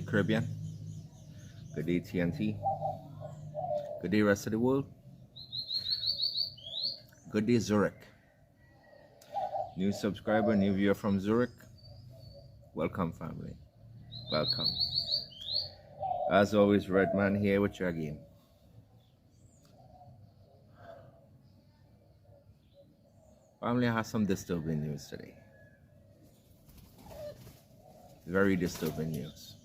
day, Caribbean. Good day, TNT. Good day, rest of the world. Good day, Zurich. New subscriber, new viewer from Zurich. Welcome, family. Welcome. As always, Redman here with you again. Family, I have some disturbing news today. Very disturbing news.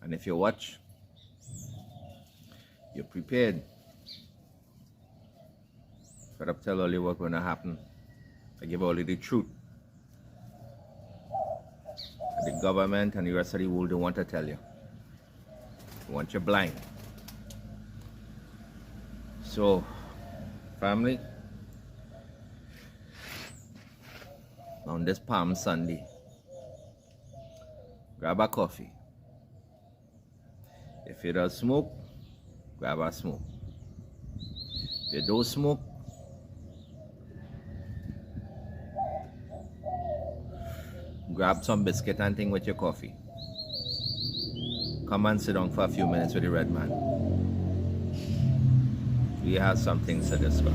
And if you watch, you're prepared. But I'll tell all you what's going to happen. I give all you the truth. The government and the rest of the world don't want to tell you. They want you blind. So, family, on this Palm Sunday, grab a coffee. If you don't smoke, grab a smoke. If you don't smoke, grab some biscuit and thing with your coffee. Come and sit down for a few minutes with the red man. We have some things to discuss.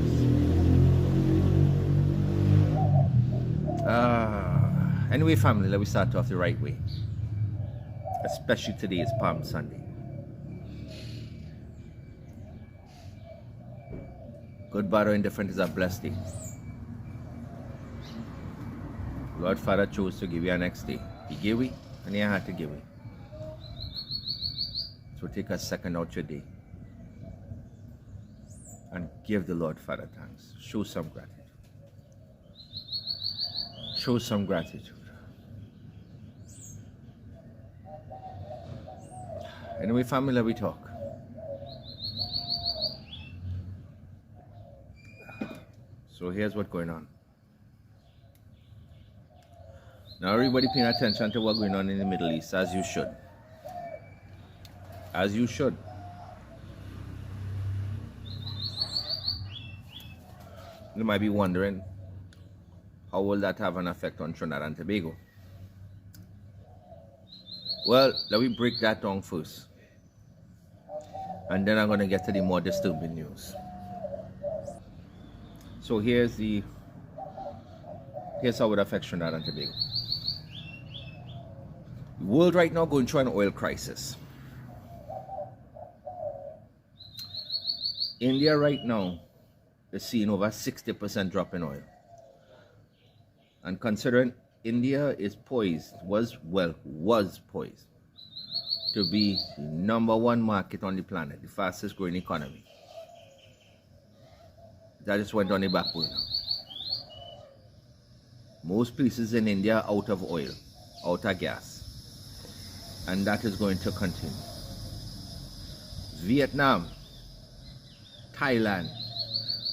Anyway, family, let me start off the right way. Especially today is Palm Sunday. Good, bad, or indifferent is a blessed day. Lord Father chose to give you a next day. He gave you, and He had to give you. So take a second out your day and give the Lord Father thanks. Show some gratitude. Show some gratitude. Anyway, family, we talk. So here's what's going on. Now everybody paying attention to what's going on in the Middle East, as you should. As you should. You might be wondering, how will that have an effect on Trinidad and Tobago? Well, let me break that down first. And then I'm going to get to the more disturbing news. So here's how it affects Trinidad and Tobago. The world right now going through an oil crisis. India right now is seeing over 60% drop in oil. And considering India is was poised to be the #1 market on the planet, the fastest growing economy. That just went on the back burner. Most places in India are out of oil, out of gas. And that is going to continue. Vietnam, Thailand,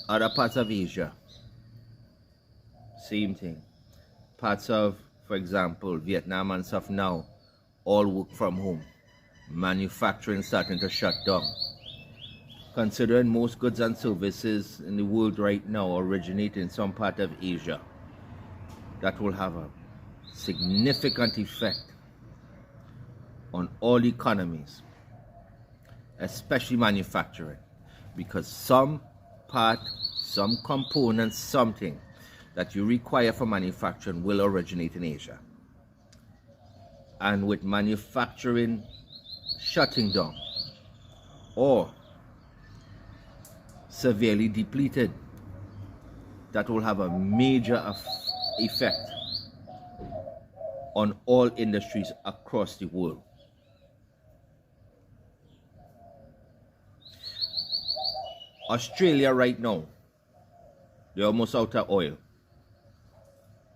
other parts of Asia, same thing. Parts of, for example, Vietnam and stuff now, all work from home. Manufacturing starting to shut down. Considering most goods and services in the world right now originate in some part of Asia, that will have a significant effect on all economies, especially manufacturing, because some components, something that you require for manufacturing will originate in Asia. And with manufacturing shutting down or severely depleted, that will have a major effect on all industries across the world. Australia right now, they're almost out of oil.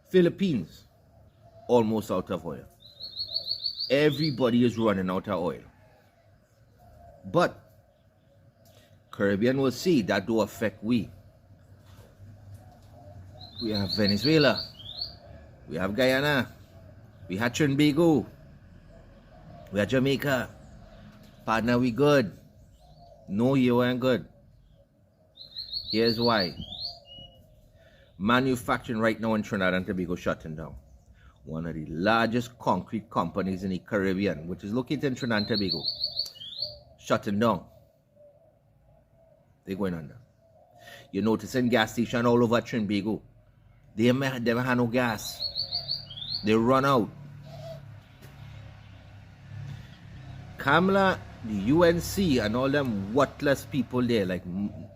Philippines, almost out of oil. Everybody is running out of oil. But Caribbean will see that do affect we. We have Venezuela. We have Guyana. We have Trinbago. We have Jamaica. Partner, we good. No, you ain't good. Here's why. Manufacturing right now in Trinidad and Tobago shutting down. one of the largest concrete companies in the Caribbean, which is located in Trinidad and Tobago, shutting down. They're going under. You're noticing gas station all over Trinbago. They have no gas. They run out. Kamala, the UNC, and all them worthless people there, like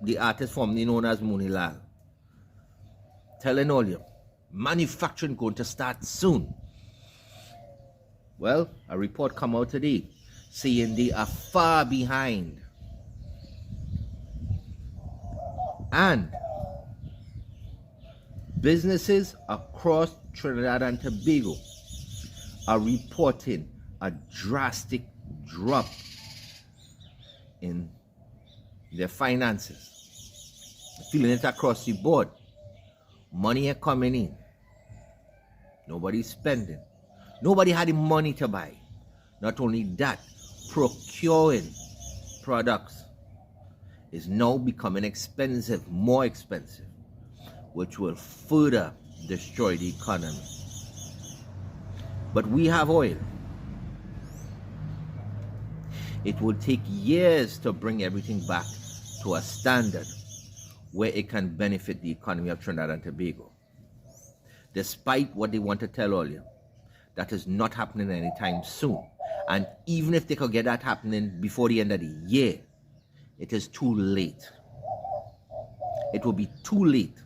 the artist formerly known as Munilal, telling all you, manufacturing going to start soon. Well, a report come out today saying they are far behind. And businesses across Trinidad and Tobago are reporting a drastic drop in their finances. Feeling it across the board. Money are coming in. Nobody's spending. Nobody had the money to buy. Not only that, procuring products is now becoming expensive, more expensive, which will further destroy the economy. But we have oil. It will take years to bring everything back to a standard where it can benefit the economy of Trinidad and Tobago. Despite what they want to tell all you, that is not happening anytime soon. And even if they could get that happening before the end of the year, it is too late. It will be too late.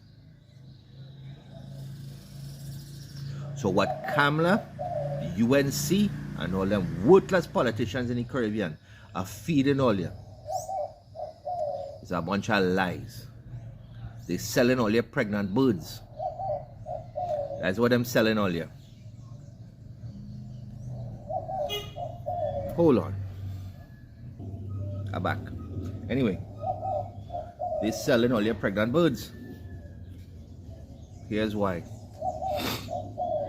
So what Kamala, the UNC, and all them worthless politicians in the Caribbean are feeding all you is a bunch of lies. They're selling all your pregnant birds. That's what I'm selling all you. Hold on. I'm back. Anyway, they're selling all your pregnant birds. Here's why.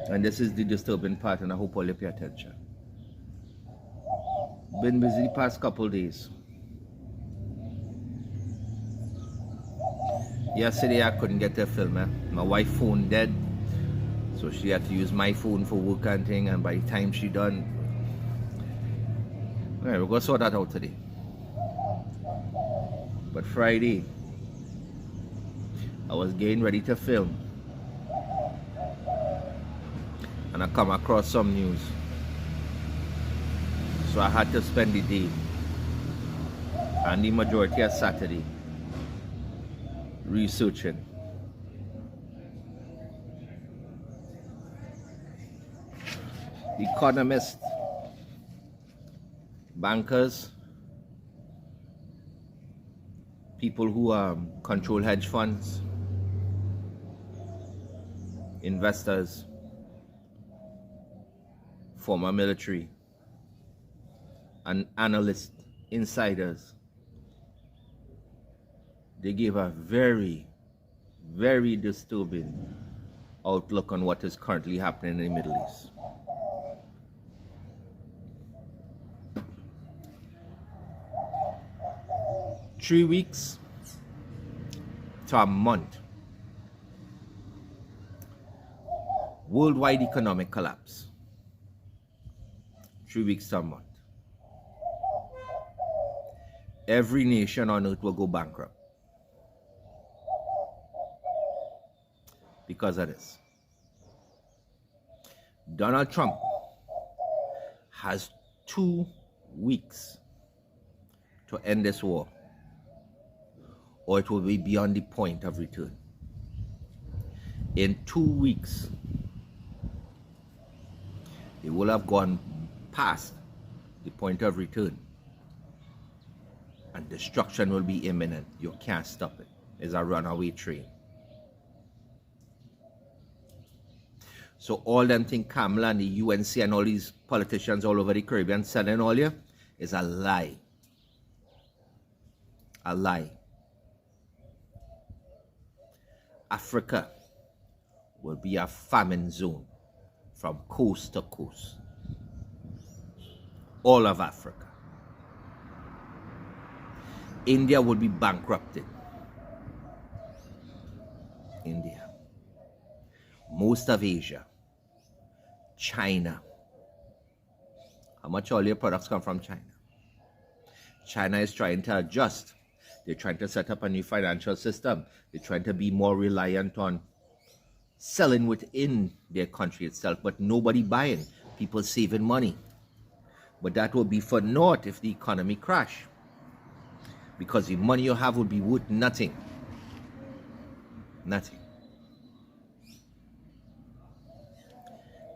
And this is the disturbing part, and I hope all you pay attention. Been busy the past couple days. Yesterday I couldn't get a film. My wife's phone dead, so she had to use my phone for work and thing, and by the time she done, alright, we're gonna sort that out today. But Friday, I was getting ready to film, and I come across some news, so I had to spend the day and the majority of Saturday researching. Economists, bankers, people who control hedge funds, investors, former military, and analysts, insiders, they gave a very, very disturbing outlook on what is currently happening in the Middle East. Three weeks to a month. Worldwide economic collapse. 3 weeks to a month. Every nation on earth will go bankrupt because of this. Donald Trump has 2 weeks to end this war, or it will be beyond the point of return. In 2 weeks, it will have gone past the point of return, and destruction will be imminent. You can't stop it. It's a runaway train. So all them think Kamala and the UNC and all these politicians all over the Caribbean selling all you is a lie. A lie. Africa will be a famine zone from coast to coast. All of Africa. India will be bankrupted. India. Most of Asia. China. How much all your products come from China? China is trying to adjust. They're trying to set up a new financial system. They're trying to be more reliant on selling within their country itself, but nobody buying. People saving money. But that will be for naught if the economy crash. Because the money you have will be worth nothing. Nothing.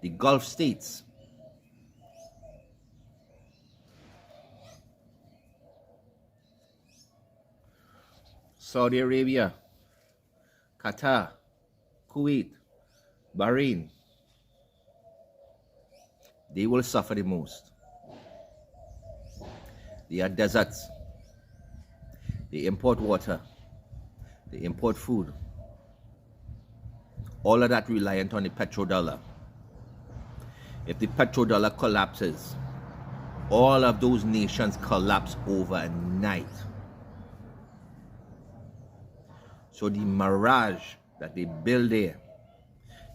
The Gulf states, Saudi Arabia, Qatar, Kuwait, Bahrain, they will suffer the most. They are deserts. They import water. They import food. All of that reliant on the petrodollar. If the petrodollar collapses, all of those nations collapse overnight. So the mirage that they build there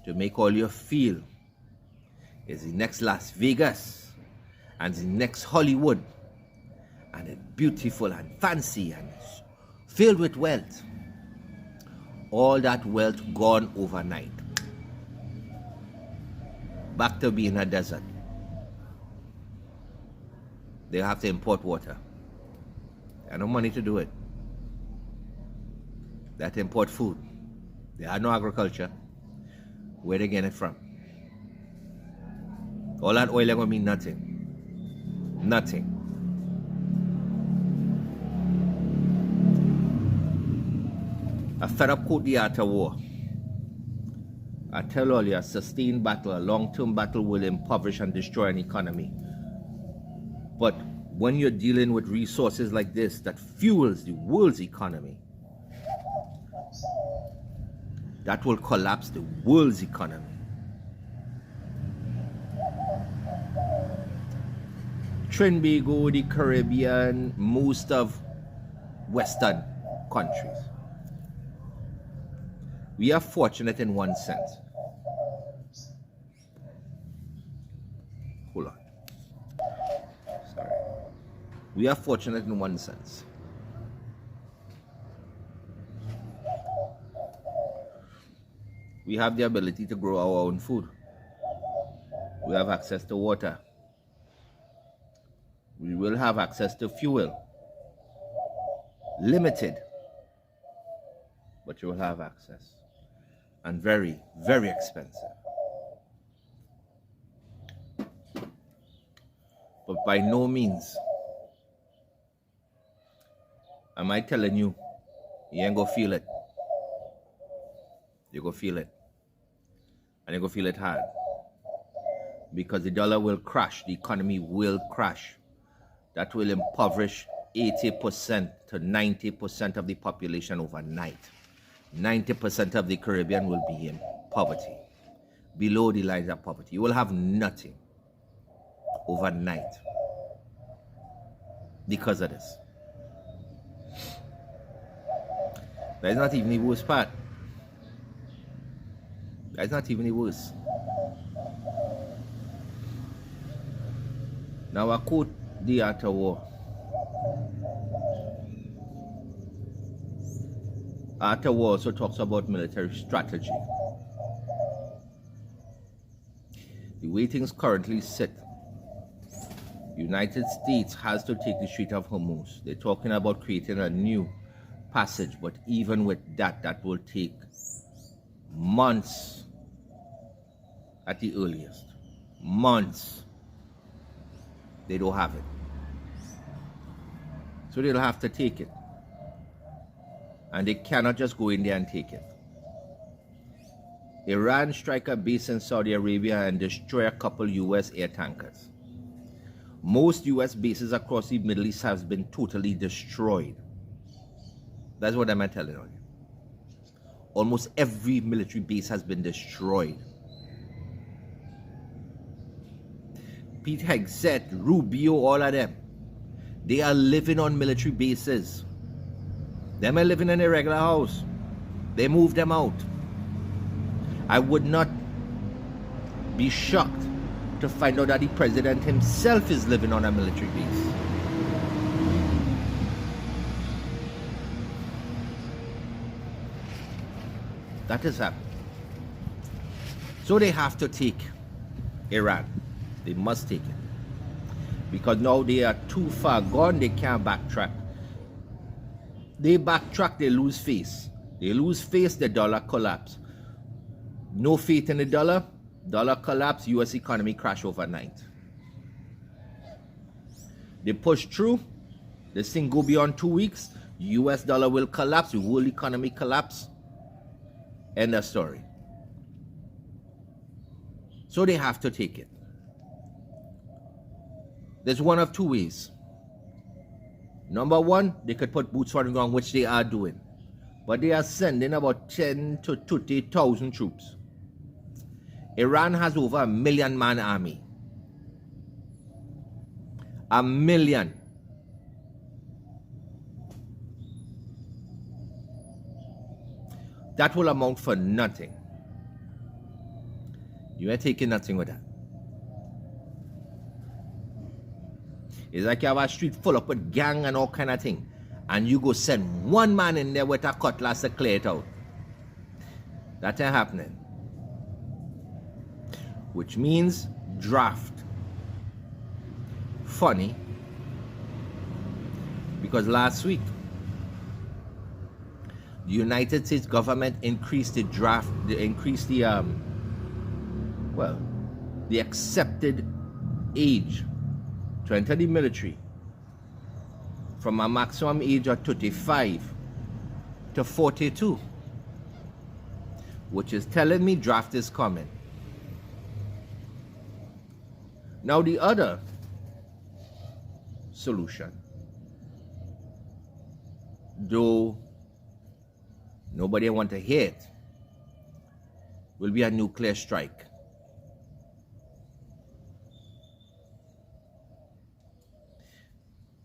to make all you feel is the next Las Vegas and the next Hollywood, and it's beautiful and fancy and filled with wealth. All that wealth gone overnight. Back to being a desert. They have to import water. They have no money to do it. They have to import food. They have no agriculture. Where they getting it from? All that oil ain't gonna mean nothing. Nothing. A fed-up Cote d'Ivoire war. I tell all you, a sustained battle, a long-term battle will impoverish and destroy an economy. But when you're dealing with resources like this that fuels the world's economy, that will collapse the world's economy. Trinbago, the Caribbean, most of Western countries. We are fortunate in one sense. Hold on. Sorry. We are fortunate in one sense. We have the ability to grow our own food. We have access to water. We will have access to fuel. Limited, but you will have access. And very, very expensive. But by no means am I telling you, you ain't gonna feel it. You're gonna feel it. And you're gonna feel it hard. Because the dollar will crash, the economy will crash. That will impoverish 80% to 90% of the population overnight. 90% of the Caribbean will be in poverty, below the lines of poverty. You will have nothing overnight because of this. That is not even the worst part. That's not even the worst. Now I quote the Atta War. Atta War also talks about military strategy. The way things currently sit, the United States has to take the Strait of Hormuz. They're talking about creating a new passage, but even with that, that will take months at the earliest. Months. They don't have it. So they'll have to take it. And they cannot just go in there and take it. Iran strike a base in Saudi Arabia and destroy a couple US air tankers. Most US bases across the Middle East have been totally destroyed. That's what I'm telling you. Almost every military base has been destroyed. Pete Hegseth, Rubio, all of them. They are living on military bases. Them are living in a regular house. They moved them out. I would not be shocked to find out that the president himself is living on a military base. That is happening. So they have to take Iran. They must take it. Because now they are too far gone, they can't backtrack. They backtrack, they lose face. They lose face, the dollar collapse. No faith in the dollar, dollar collapse, US economy crash overnight. They push through, this thing go beyond 2 weeks, US dollar will collapse, the world economy collapse. End of story. So they have to take it. There's one of two ways. Number one, they could put boots on the ground, which they are doing. But they are sending about 10 to 20,000 troops. Iran has over 1 million man army. 1 million. That will amount for nothing. You ain't taking nothing with that. It's like you have a street full up with gang and all kind of thing, and you go send one man in there with a cutlass to clear it out. That ain't happening. Which means draft. Funny, because last week the United States government increased the draft, the accepted age to enter the military from a maximum age of 35 to 42, which is telling me draft is coming. Now the other solution, though nobody want to hear it, will be a nuclear strike.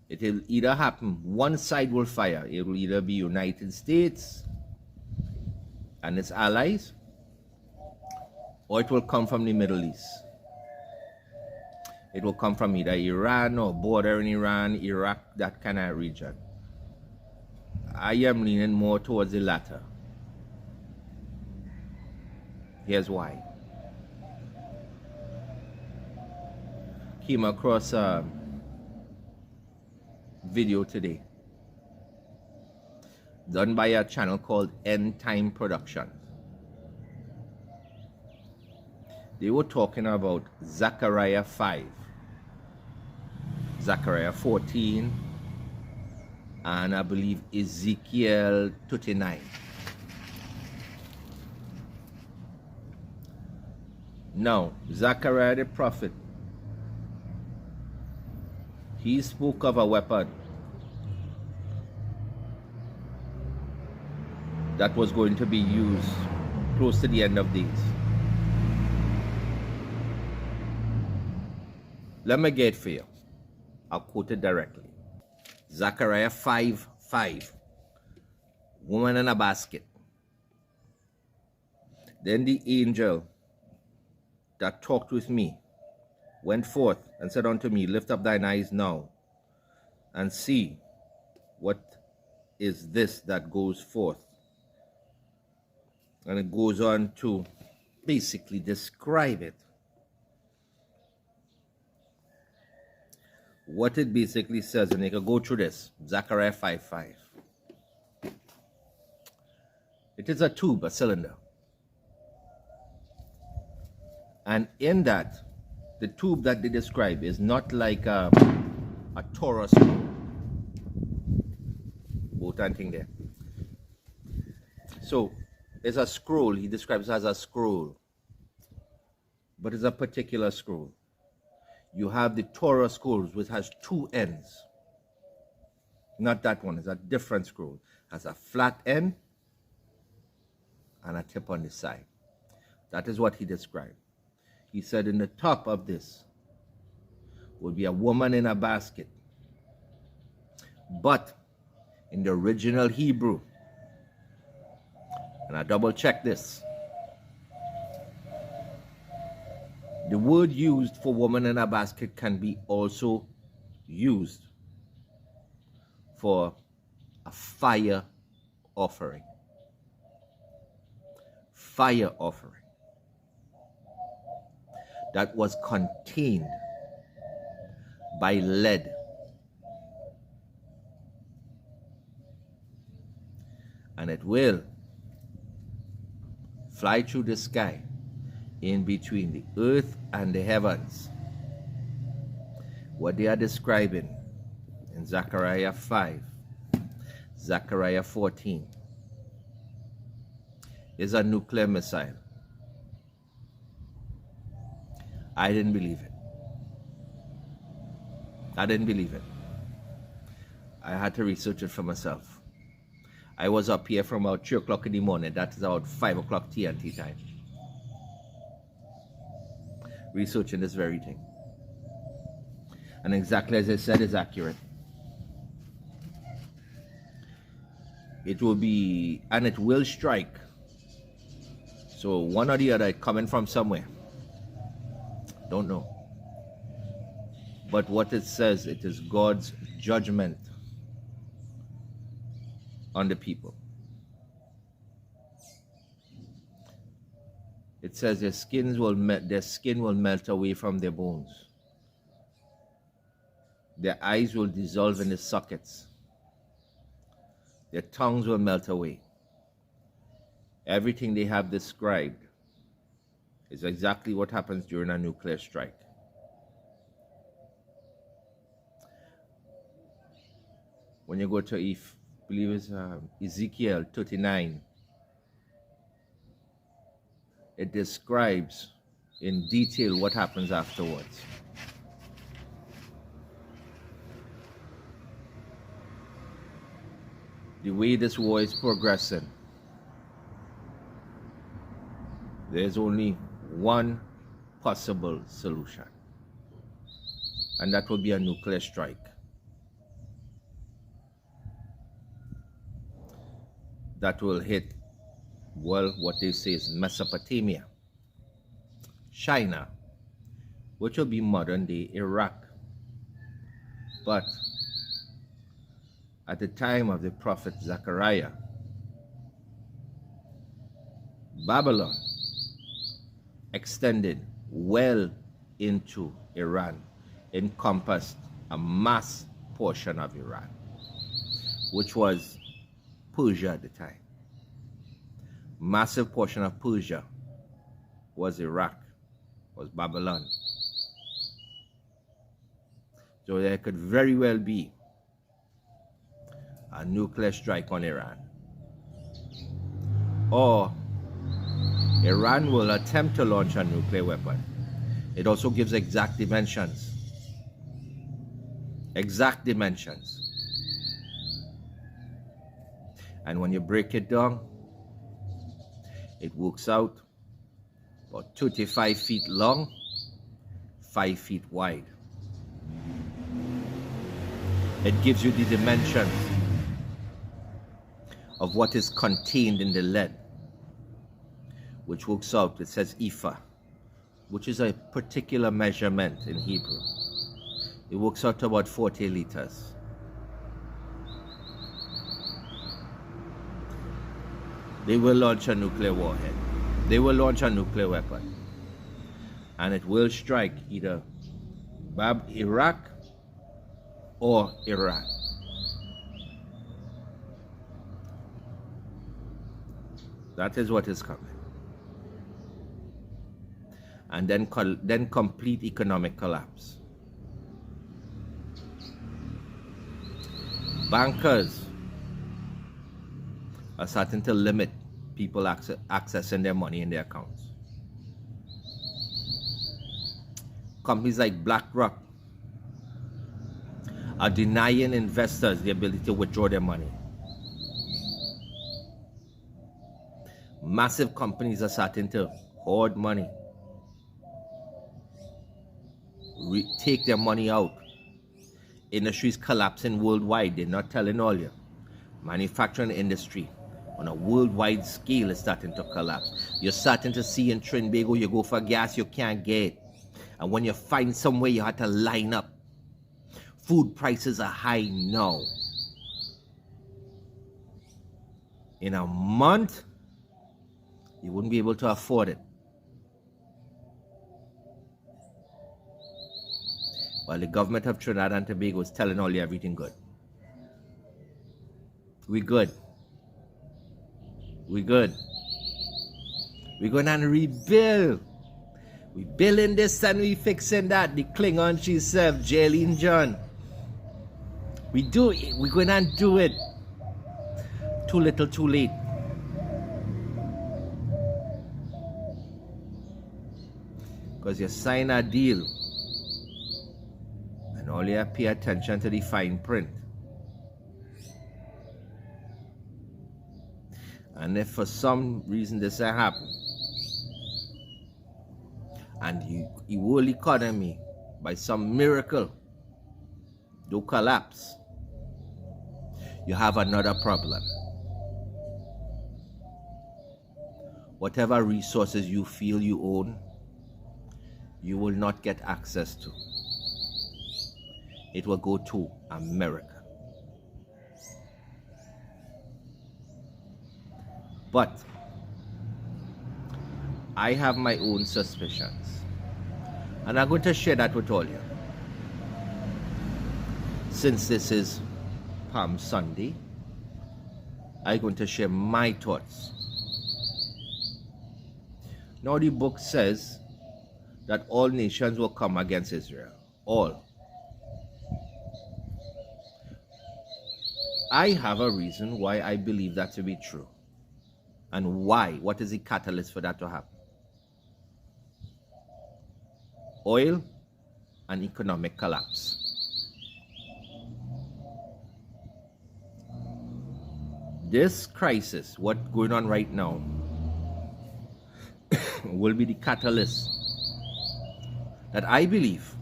It will either happen, one side will fire. It will either be United States and its allies, or it will come from the Middle East. It will come from either Iran or bordering Iran, Iraq, that kind of region. I am leaning more towards the latter. Here's why. Came across a video today done by a channel called End Time Productions. They were talking about Zechariah 5, Zechariah 14, and I believe Ezekiel 39. Now, Zechariah the prophet, he spoke of a weapon that was going to be used close to the end of days. Let me get it for you. I'll quote it directly. Zechariah 5:5. Woman in a basket. Then the angel that talked with me went forth and said unto me, lift up thine eyes now and see what is this that goes forth. And it goes on to basically describe it. What it basically says, and you can go through this, Zechariah 5:5. It is a tube, a cylinder. And in that, the tube that they describe is not like a Torah scroll. Both thing there. So, it's a scroll, he describes it as a scroll. But it's a particular scroll. You have the Torah scrolls, which has two ends. Not that one, it's a different scroll. It has a flat end and a tip on the side. That is what he described. He said in the top of this would be a woman in a basket. But in the original Hebrew, and I double checked this, The word used for woman in a basket can be also used for a fire offering. Fire offering that was contained by lead. And it will fly through the sky in between the earth and the heavens. What they are describing in Zechariah 5, Zechariah 14, is a nuclear missile. I didn't believe it. I didn't believe it. I had to research it for myself. I was up here from about 3 o'clock in the morning. That is about 5 o'clock TNT time, researching this very thing. And exactly as I said, is accurate. It will be, and it will strike. So one or the other coming from somewhere. Don't know. But what it says, it is God's judgment on the people. It says their skin will melt away from their bones. Their eyes will dissolve in the sockets. Their tongues will melt away. Everything they have described is exactly what happens during a nuclear strike. When you go to, I believe it's Ezekiel 39, it describes in detail what happens afterwards. The way this war is progressing, there's only one possible solution, and that will be a nuclear strike. That will hit, well, what they say is Mesopotamia, China, which will be modern day Iraq. But at the time of the prophet Zechariah, Babylon extended well into Iran, encompassed a mass portion of Iran, which was Persia at the time. Massive portion of Persia was Iraq, was Babylon. So there could very well be a nuclear strike on Iran. Or Iran will attempt to launch a nuclear weapon. It also gives exact dimensions. Exact dimensions. And when you break it down, it works out about 35 feet long, 5 feet wide. It gives you the dimensions of what is contained in the lead, which works out, it says Ephah, which is a particular measurement in Hebrew. It works out to about 40 liters. They will launch a nuclear warhead. They will launch a nuclear weapon. And it will strike either Iraq or Iran. That is what is coming. And then complete economic collapse. Bankers are starting to limit people accessing their money in their accounts. Companies like BlackRock are denying investors the ability to withdraw their money. Massive companies are starting to hoard money, take their money out. Industries collapsing worldwide. They're not telling all you. Manufacturing industry on a worldwide scale is starting to collapse. You're starting to see in Trinbago, you go for gas, you can't get it. And when you find somewhere you had to line up, food prices are high now. In a month, you wouldn't be able to afford it. While the government of Trinidad and Tobago is telling all you everything good. We good. We good. We're going to rebuild. We building this and we fixing that. The Klingon she served, Jaylene John. We do it. We're going to do it. Too little, too late. Because you sign a deal and all you pay attention to the fine print. And if for some reason this happen, and the world economy, by some miracle, do collapse, you have another problem. Whatever resources you feel you own, you will not get access to. It will go to America. But I have my own suspicions. And I'm going to share that with all you. Since this is Palm Sunday, I'm going to share my thoughts. Now the book says that all nations will come against Israel. All. I have a reason why I believe that to be true. And why? What is the catalyst for that to happen? Oil and economic collapse. This crisis, what's going on right now, will be the catalyst that I believe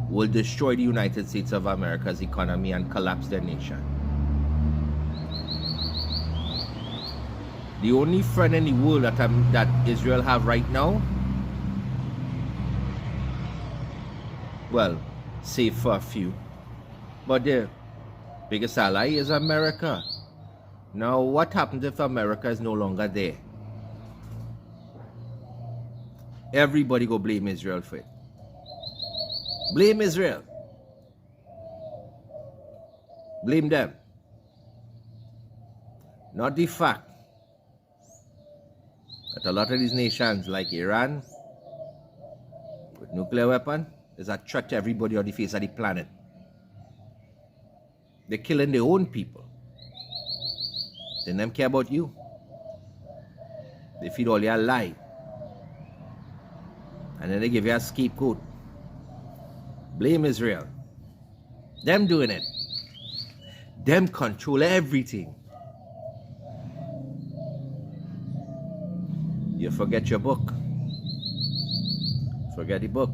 will destroy the United States of America's economy and collapse their nation. The only friend in the world that Israel have right now, well, save for a few, but their biggest ally is America. Now, what happens if America is no longer there? Everybody go blame Israel for it. Blame Israel. Blame them. Not the fact that a lot of these nations like Iran with nuclear weapon is a threat to everybody on the face of the planet. They're killing their own people. They don't care about you. They feed all your lie. And then they give you a scapegoat. Blame Israel. Them doing it. Them control everything. You forget your book. Forget the book.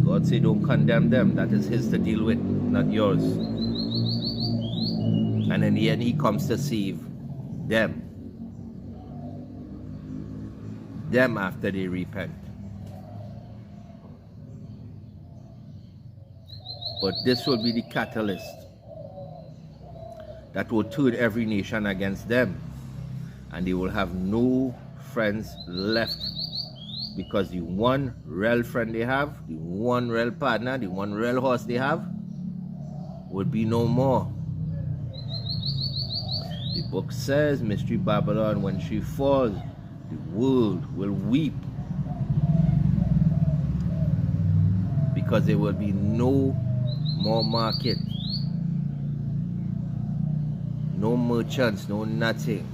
God say don't condemn them. That is his to deal with, not yours. And in the end, he comes to save them. Them after they repent. But this will be the catalyst that will turn every nation against them. And they will have no friends left. Because the one real friend they have, the one real partner, the one real horse they have, will be no more. The book says, Mystery Babylon, when she falls, the world will weep. Because there will be no more market. No merchants, no nothing.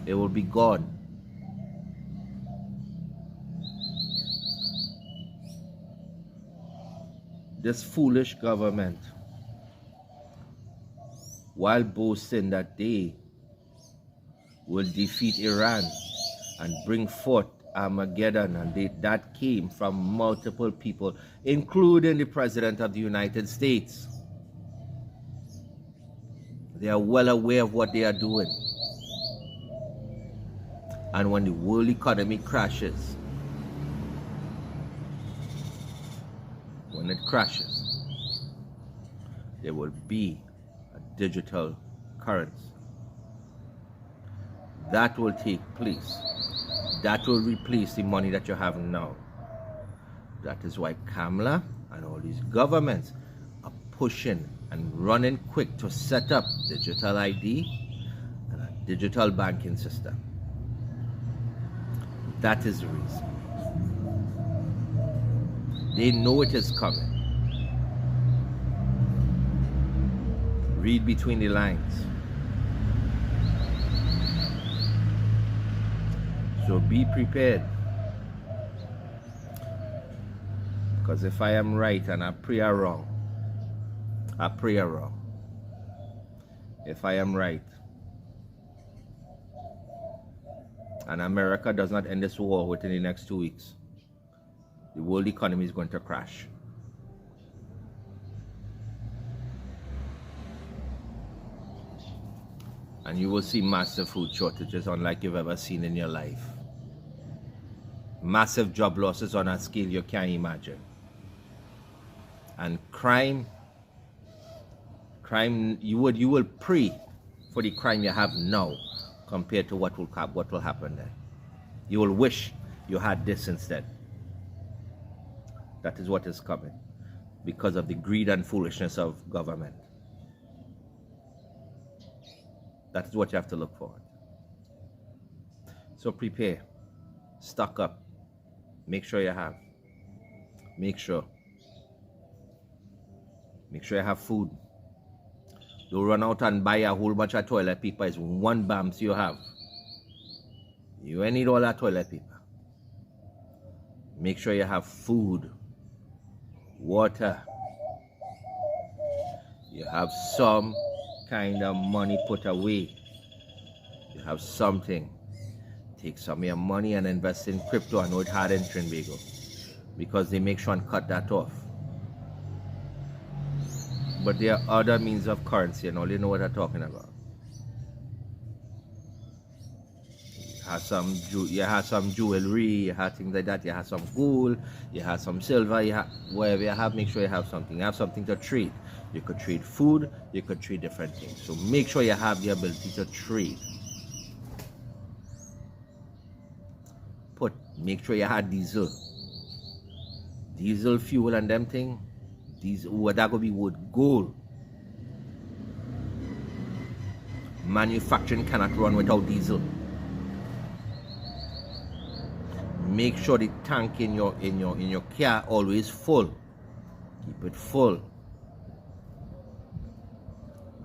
It will be gone. This foolish government, while boasting that they will defeat Iran and bring forth Armageddon, and that came from multiple people, including the President of the United States. They are well aware of what they are doing. And when the world economy crashes, when it crashes, there will be a digital currency. That will take place. That will replace the money that you have now. That is why Kamala and all these governments are pushing and running quick to set up digital ID and a digital banking system. That is the reason. They know it is coming. Read between the lines. So be prepared. Because if I am right and I pray wrong, I pray wrong. If I am right, and America does not end this war within the next 2 weeks, the world economy is going to crash. And you will see massive food shortages unlike you've ever seen in your life. Massive job losses on a scale you can't imagine. And crime, you will pray for the crime you have now compared to what will happen there. You will wish you had this instead. That is what is coming because of the greed and foolishness of government. That is what you have to look forward to. So prepare, stock up, make sure you have, make sure you have food. Don't run out and buy a whole bunch of toilet paper. It's one bams you have. You ain't need all that toilet paper. Make sure you have food, water. You have some kind of money put away. You have something. Take some of your money and invest in crypto. I know it's hard in Trinbago because they make sure and cut that off. But there are other means of currency and all you know what I'm talking about. You have some jewelry, you have things like that, you have some gold, you have some silver, you have whatever you have, make sure you have something. You have something to trade. You could trade food, you could trade different things. So make sure you have the ability to trade. Make sure you have diesel fuel and them thing. What that gonna be worth gold. Manufacturing cannot run without diesel. Make sure the tank in your car always full. Keep it full.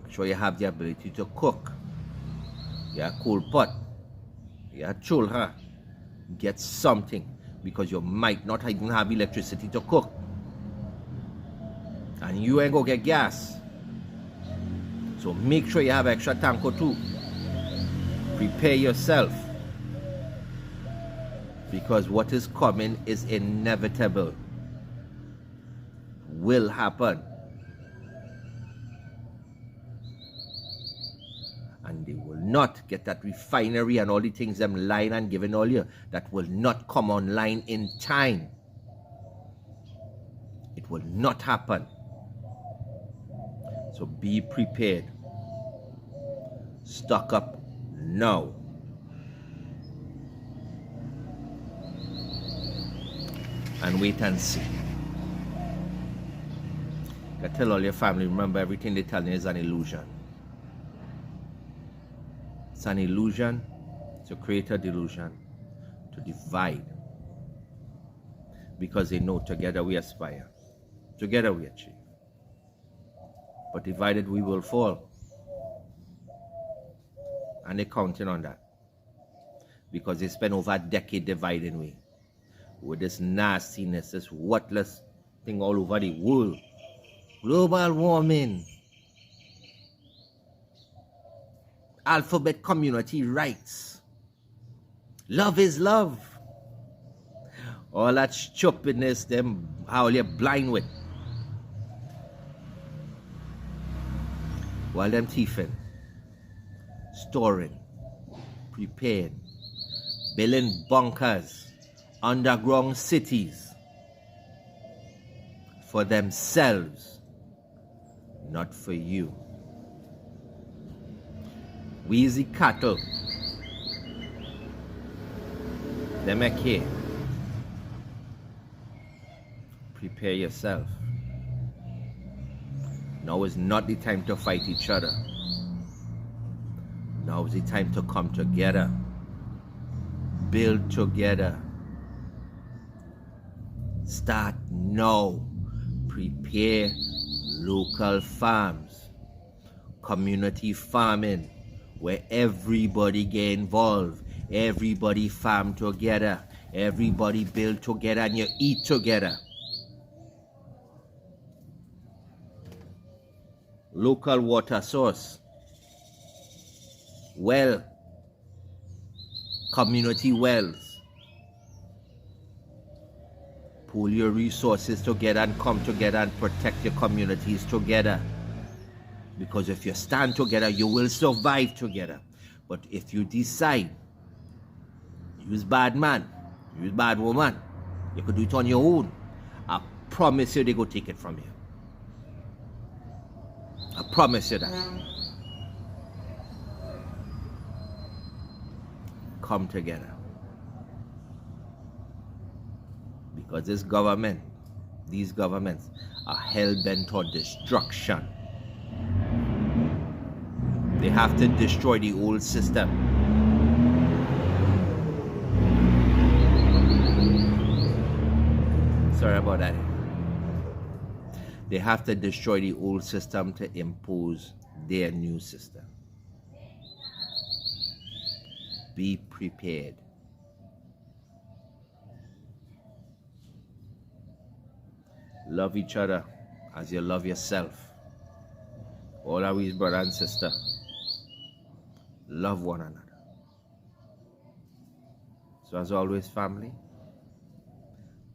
Make sure you have the ability to cook. You have a coal pot. You have chulha. Get something because you might not even have electricity to cook. And you ain't gonna get gas. So make sure you have extra tank or two. Prepare yourself. Because what is coming is inevitable. Will happen. And they will not get that refinery and all the things them lying and giving all you. That will not come online in time. It will not happen. So be prepared. Stock up now. And wait and see. You tell all your family, remember everything they tell you is an illusion. It's an illusion to create a delusion, to divide. Because they know together we aspire. Together we achieve. But divided we will fall. And they're counting on that. Because they spent over a decade dividing we. With this nastiness, this worthless thing all over the world. Global warming. Alphabet community rights. Love is love. All that stupidness, them how you're blind with. While them thieving, storing, prepared, building bunkers, underground cities for themselves, not for you. We is the cattle. Them a care. Prepare yourself. Now is not the time to fight each other. Now is the time to come together. Build together. Start now. Prepare local farms. Community farming, where everybody get involved. Everybody farm together. Everybody build together and you eat together. Local water source. Well. Community wells. Pull your resources together and come together and protect your communities together. Because if you stand together, you will survive together. But if you decide, use bad man, use bad woman, you could do it on your own. I promise you they go take it from you. I promise you that. Come together. Because this government, these governments are hell-bent on destruction. They have to destroy the old system. Sorry about that. They have to destroy the old system to impose their new system. Be prepared. Love each other as you love yourself. All our brother and sister. Love one another. So as always, family,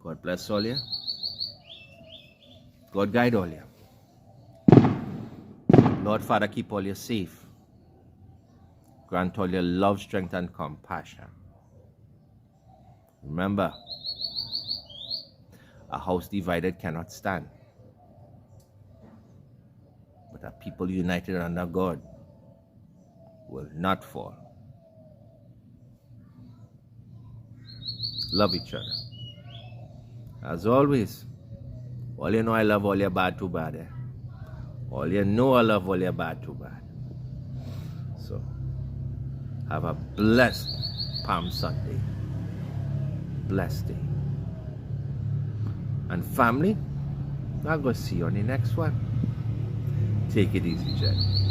God bless all you. God guide all you. Lord Father, keep all you safe. Grant all your love, strength, and compassion. Remember, a house divided cannot stand. But a people united under God will not fall. Love each other. As always, all you know I love, all you bad too bad. Eh? All you know I love, all you bad too bad. So, have a blessed Palm Sunday. Blessed day. And family, I'll go see you on the next one. Take it easy, Jen.